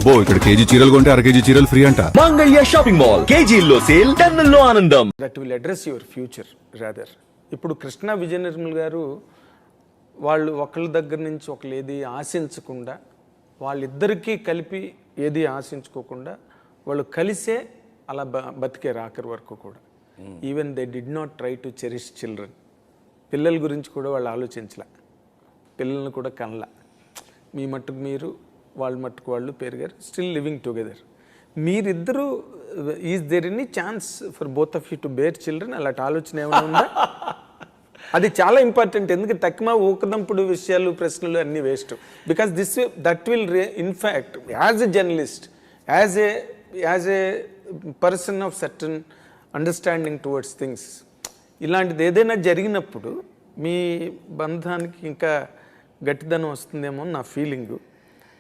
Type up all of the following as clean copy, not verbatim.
అబ్బో ఇక్కడ కేజీ చీరలు కొంటే అర కేజీ చీరలు ఫ్రీ అంట. మంగళ్య షాపింగ్ మాల్, కేజీల్లో సేల్, టన్నుల్లో ఆనందం. That will address your future rather. ఇప్పుడు కృష్ణ విజయ నిర్మల్ గారు వాళ్ళు ఒకళ్ళ దగ్గర నుంచి ఒకళ్ళు ఏది ఆశించకుండా, వాళ్ళిద్దరికీ కలిపి ఏది ఆశించుకోకుండా వాళ్ళు కలిసే అలా బతికే ఆఖరి వరకు కూడా. Even they did not try to cherish children. పిల్లల గురించి కూడా వాళ్ళు ఆలోచించలే, పిల్లల్ని కూడా కనల. మీ మట్టుకు మీరు, వాళ్ళ మట్టుకు వాళ్ళు పెరిగారు, స్టిల్ లివింగ్ టుగెదర్. మీరిద్దరూ, is there any chance for both of you to bear children? అలాంటి ఆలోచన ఏమైనా ఉందా? అది చాలా ఇంపార్టెంట్. ఎందుకంటే తక్కువ ఊకదంపుడు విషయాలు, ప్రశ్నలు అన్నీ waste. Because that will in fact as a journalist, as a person of certain understanding towards things, ఇలాంటిది ఏదైనా జరిగినప్పుడు మీ బంధానికి ఇంకా గట్టిదనం వస్తుందేమో నా ఫీలింగు.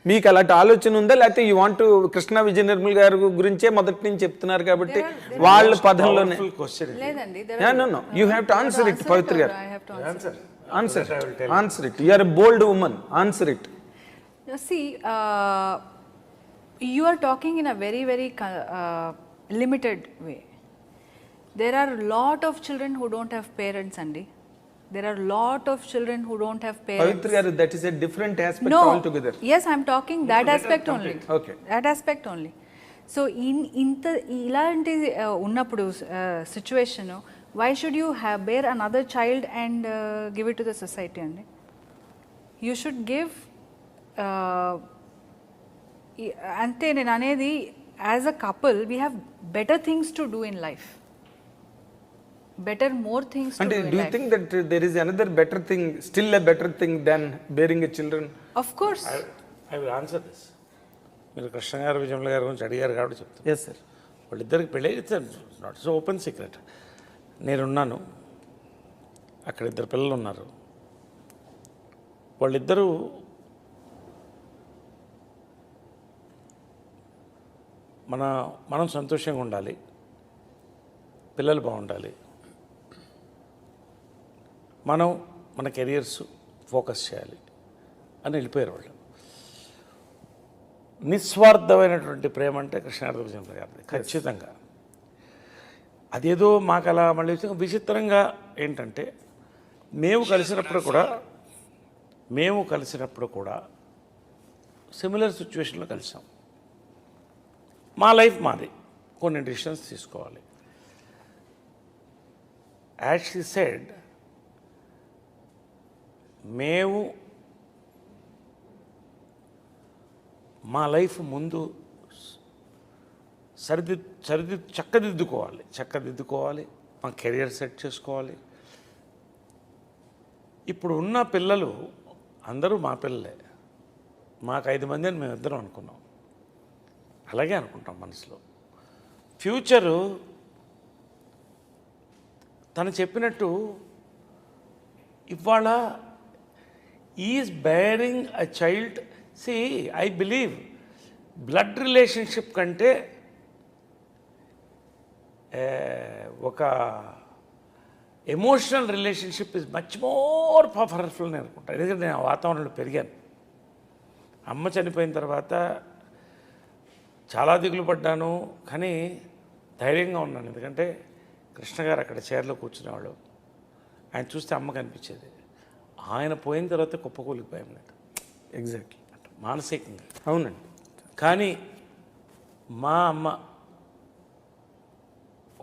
మీకు అలాంటి ఆలోచన ఉందా? లేకపోతే యూ వాంట్ కృష్ణ విజయ నిర్మల్ గారి గురించే మొదటి నుంచి చెప్తున్నారు కాబట్టి వాళ్ళ పదంలోనే? You have to answer it. Pavitra గారు, answer it. You are a bold woman, answer it. See, you are talking in a very limited way. There are a lot of children who don't have parents, Andy. There are a lot of children who don't have parents. Pavitra garu, that is a different aspect altogether. Yes, I am talking that aspect only. Okay. That aspect only. So ilanti unnappudu situation, why should you bear another child and give it to the society, Andy? You should give ante nenu anedi, as a couple we have better things to do in life. More things to do in life. Do you think that there is another better thing, still a better thing than bearing a children? Of course. I will answer this. మీరు కృష్ణ గారు, విజయమ్మ గారి గురించి అడిగారు కాబట్టి చెప్తాను. Yes sir. వాళ్ళిద్దరికి పెళ్ళి, it's not so open secret. నేనున్నాను, అక్కడ ఇద్దరు పిల్లలు ఉన్నారు. వాళ్ళిద్దరూ మనం సంతోషంగా ఉండాలి, పిల్లలు బాగుండాలి, మన కెరియర్స్ ఫోకస్ చేయాలి అని వెళ్ళిపోయారు వాళ్ళు. నిస్వార్థమైనటువంటి ప్రేమ అంటే కృష్ణార్థ విజయమ్మ గారిది ఖచ్చితంగా. అదేదో మాకు అలా మళ్ళీ విచిత్రంగా ఏంటంటే, మేము కలిసినప్పుడు కూడా సిమిలర్ సిచ్యువేషన్లో కలిసాం. మా లైఫ్ మాది, కొన్ని డిసిషన్స్ తీసుకోవాలి. యాజ్ షీ సెడ్, మేము మా లైఫ్ ముందు చక్కదిద్దుకోవాలి, మా కెరియర్ సెట్ చేసుకోవాలి. ఇప్పుడు ఉన్న పిల్లలు అందరూ మా పిల్లలే. మాకు 5 మంది అని మేము ఇద్దరం అనుకున్నాం, అలాగే అనుకుంటాం మనసులో. ఫ్యూచరు తను చెప్పినట్టు ఇవాళ is bearing a child. See, I believe blood relationship కంటే ఒక emotional relationship is much more powerful అని అనుకుంటాను. ఎందుకంటే నేను ఆ వాతావరణంలో పెరిగాను. అమ్మ చనిపోయిన తర్వాత చాలా దిగులు పడ్డాను, కానీ ధైర్యంగా ఉన్నాను. ఎందుకంటే కృష్ణ గారు అక్కడ చైర్లో కూర్చునేవాడు, ఆయన చూస్తే అమ్మ కనిపించేది. ఆయన పోయిన తర్వాత కుప్పకూలిపోయాం లేదు. ఎగ్జాక్ట్లీ, మానసికంగా. అవునండి. కానీ మా అమ్మ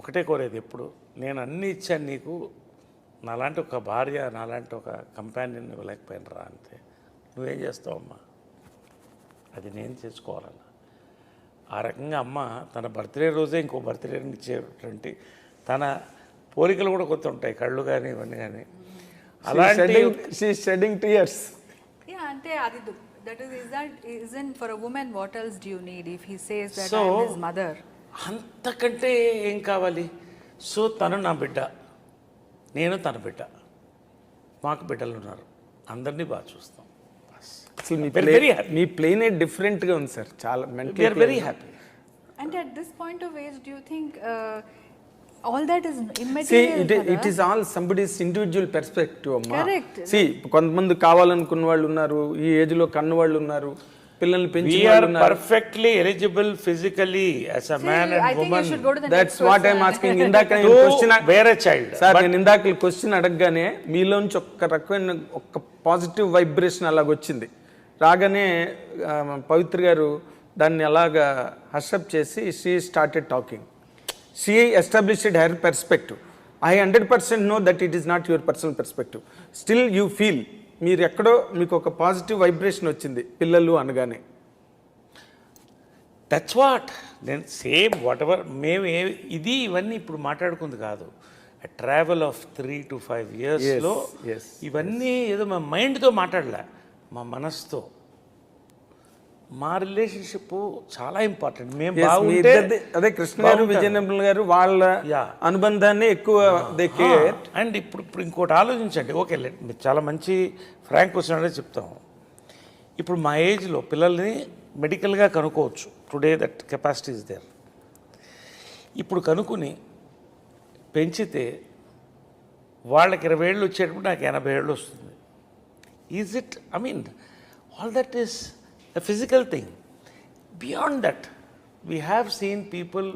ఒకటే కోరేది ఎప్పుడు, నేను అన్నీ ఇచ్చాను నీకు, నాలాంటి ఒక భార్య, నాలాంటి ఒక కంపానియన్ ఇవ్వలేకపోయాను రా, అంతే. నువ్వేం చేస్తావు అమ్మా, అది నేను చేసుకోవాలన్న. ఆ రకంగా అమ్మ తన బర్త్డే రోజే ఇంకో బర్త్డేని ఇచ్చేటువంటి, తన పోలికలు కూడా కొత్త ఉంటాయి, కళ్ళు కానీ ఇవన్నీ కానీ. అలాంటి షెడ్డింగ్ టీయర్స్. అంటే అది isn't for a woman, what else do you need if he says that I'm his mother? అంతకంటే ఏం కావాలి? సో తను నా బిడ్డ, నేను తన బిడ్డ, మాకు బిడ్డలు ఉన్నారు, అందరినీ బాగా చూస్తాం. మీ ప్లేనే డిఫరెంట్గా ఉంది సార్, చాలా. Very happy. And at this point of age, do you think all that is immaterial? See, it is all somebody's individual perspective, amma. Correct. See, కొంతమంది కావాలనుకున్న వాళ్ళు ఉన్నారు, ఈ ఏజ్లో కన్ను వాళ్ళు ఉన్నారు. పిల్లల్ని పెంచి we are perfectly eligible physically as a man I and think you women should go to the that's next what I'm person. Asking. ఇందాక నేను టు క్వశ్చన్ వేరే చైల్డ్. సార్ నేను ఇందాక క్వశ్చన్ అడగగానే మీలోంచి ఒక్క రకమైన ఒక పాజిటివ్ వైబ్రేషన్ అలాగొచ్చింది. రాగానే పవిత్ర గారు దాన్ని అలాగా హర్షప్ చేసి she started talking. She established her perspective. I 100% know that it is not your personal perspective. Still you feel మీరు ఎక్కడో మీకు ఒక పాజిటివ్ వైబ్రేషన్ వచ్చింది పిల్లలు అనగానే. దట్స్ వాట్ నేను సేమ్ వాట్ ఎవర్ మేము ఇవన్నీ ఇప్పుడు మాట్లాడుకుంది కాదు. ట్రావెల్ ఆఫ్ 3 to 5 yearsలో yes. ఇవన్నీ ఏదో మా మైండ్తో మాట్లాడలే, మా మనసుతో. మా రిలేషన్షిప్ చాలా ఇంపార్టెంట్. మేము Yes, మీ బాగుంటే ఇద్దరిది- అదే కృష్ణ గారు విజయనగరం గారు వాళ్ళ Yeah. అనుబంధాన్ని ఎక్కువ they care. అండ్ ఇప్పుడు ఇంకోటి ఆలోచించండి. ఓకే, మీరు చాలా మంచి ఫ్రాంక్ క్వశ్చన్ అనేది చెప్తాం. ఇప్పుడు మా ఏజ్లో పిల్లల్ని మెడికల్గా కనుక్కోవచ్చు. Today that capacity is there. ఇప్పుడు కనుక్కుని పెంచితే వాళ్ళకి 20 ఏళ్ళు వచ్చేటప్పుడు నాకు 80 ఏళ్ళు వస్తుంది. Is it? I mean all that is a physical thing. Beyond that, we have seen people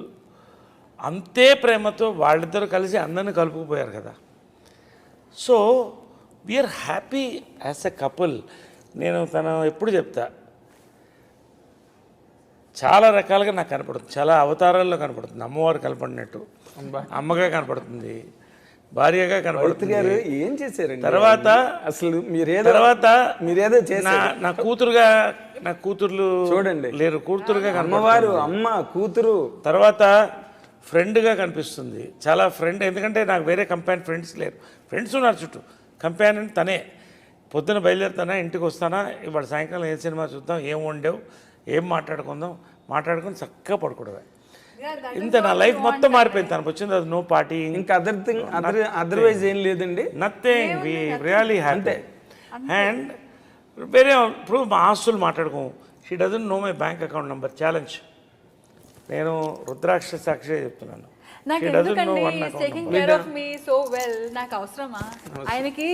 అంతే ప్రేమతో వాళ్ళిద్దరూ కలిసి అందరిని కలుపుకుపోయారు కదా. So we are happy as a couple. నేను తను ఎప్పుడు చెప్తా, చాలా రకాలుగా నాకు కనపడుతుంది, చాలా అవతారాల్లో కనపడుతుంది. అమ్మవారు కనపడినట్టు, అమ్మగా కనపడుతుంది, భార్యగా కనపడుతుంది. గారు ఏం చేశారండి తర్వాత అసలు మీరేదో చేశారు. నా కూతురుగా, నా కూతుర్లు చూడండి లేరు, కూతురుగా అమ్మవారు అమ్మ కూతురు. తర్వాత ఫ్రెండ్గా కనిపిస్తుంది, చాలా ఫ్రెండ్. ఎందుకంటే నాకు వేరే కంపానియన్ ఫ్రెండ్స్ లేరు. ఫ్రెండ్స్ ఉన్నారు చుట్టూ, కంపానియన్ తనే. పొద్దున బయలుదేరుతానా, ఇంటికి వస్తానా, ఇవాళ సాయంకాలం ఏ సినిమా చూద్దాం, ఏం వండావు, ఏం మాట్లాడుకుని చక్కగా పడుకోవడమే. ఇంత నా లైఫ్ మొత్తం మారిపోయింది. తనకు వచ్చింది అది నో పార్టీ, ఇంకా అదర్వైజ్ ఏం లేదండి. Nothing. We really happy. And వేరే ఇప్పుడు మా ఆస్తులు మాట్లాడుకోం. She doesn't know my bank account number. Challenge. నేను రుద్రాక్ష సాక్షిగా చెప్తున్నాను. నాకు ఎందుకండి టేకింగ్ కేర్ ఆఫ్ మీ సో వెల్ నాకు అవసరమా? ఆయనకి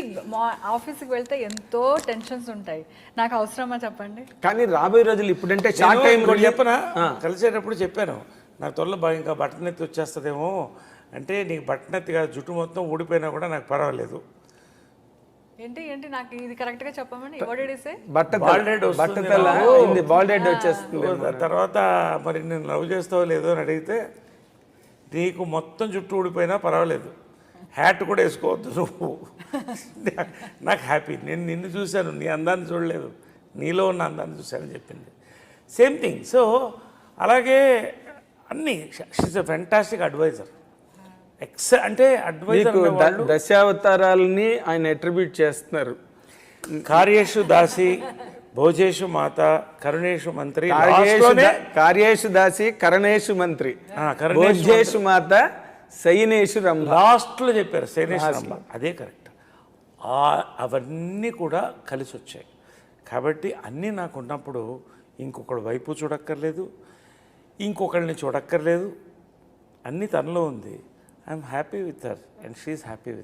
ఆఫీస్కి వెళ్తే ఎంతో టెన్షన్స్ ఉంటాయి, నాకు అవసరమా చెప్పండి? కానీ రాబోయే రోజులు ఇప్పుడంటే షార్ట్ టైం కూడా చెప్పనా, కలిసేటప్పుడు చెప్పాను, నాకు త్వరలో ఇంకా బట్టనెత్తి వచ్చేస్తుందేమో అంటే, నీకు బట్టనెత్తి కాదు, జుట్టు మొత్తం ఊడిపోయినా కూడా నాకు పర్వాలేదు. ఏంటి నాకు ఇది కరెక్ట్గా చెప్పమని బాల్డెడ్ వచ్చేస్తుంది. తర్వాత మరి నేను లవ్ చేస్తావో లేదో అని అడిగితే, నీకు మొత్తం జుట్టు ఊడిపోయినా పర్వాలేదు, హ్యాట్ కూడా వేసుకోవద్దు నువ్వు, నాకు హ్యాపీ. నేను నిన్ను చూశాను, నీ అందాన్ని చూడలేదు, నీలో ఉన్న అందాన్ని చూశానని చెప్పింది. Same thing. సో అలాగే అన్నీ షీస్ ఎ ఫెంటాస్టిక్ అడ్వైజర్. అంటే అడ్వైజర్ దశావతారాలని ఆయన అట్రిబ్యూట్ చేస్తున్నారు. కార్యేషు దాసి, భోజేషు మాత, కరుణేషు మంత్రి, కార్యేషు దాసి, కరణేషు మంత్రి, భోజేషు మాత, శయనేషు రంభ. లాస్ట్లో చెప్పారు శయనేషు రంభ, అదే కరెక్ట్. అవన్నీ కూడా కలిసి వచ్చాయి. కాబట్టి అన్నీ నాకు ఉన్నప్పుడు ఇంకొకటి వైపు చూడక్కర్లేదు, ఇంకొకరిని చూడక్కర్లేదు, అన్నీ తనలో ఉంది. I'm happy with her and she's happy with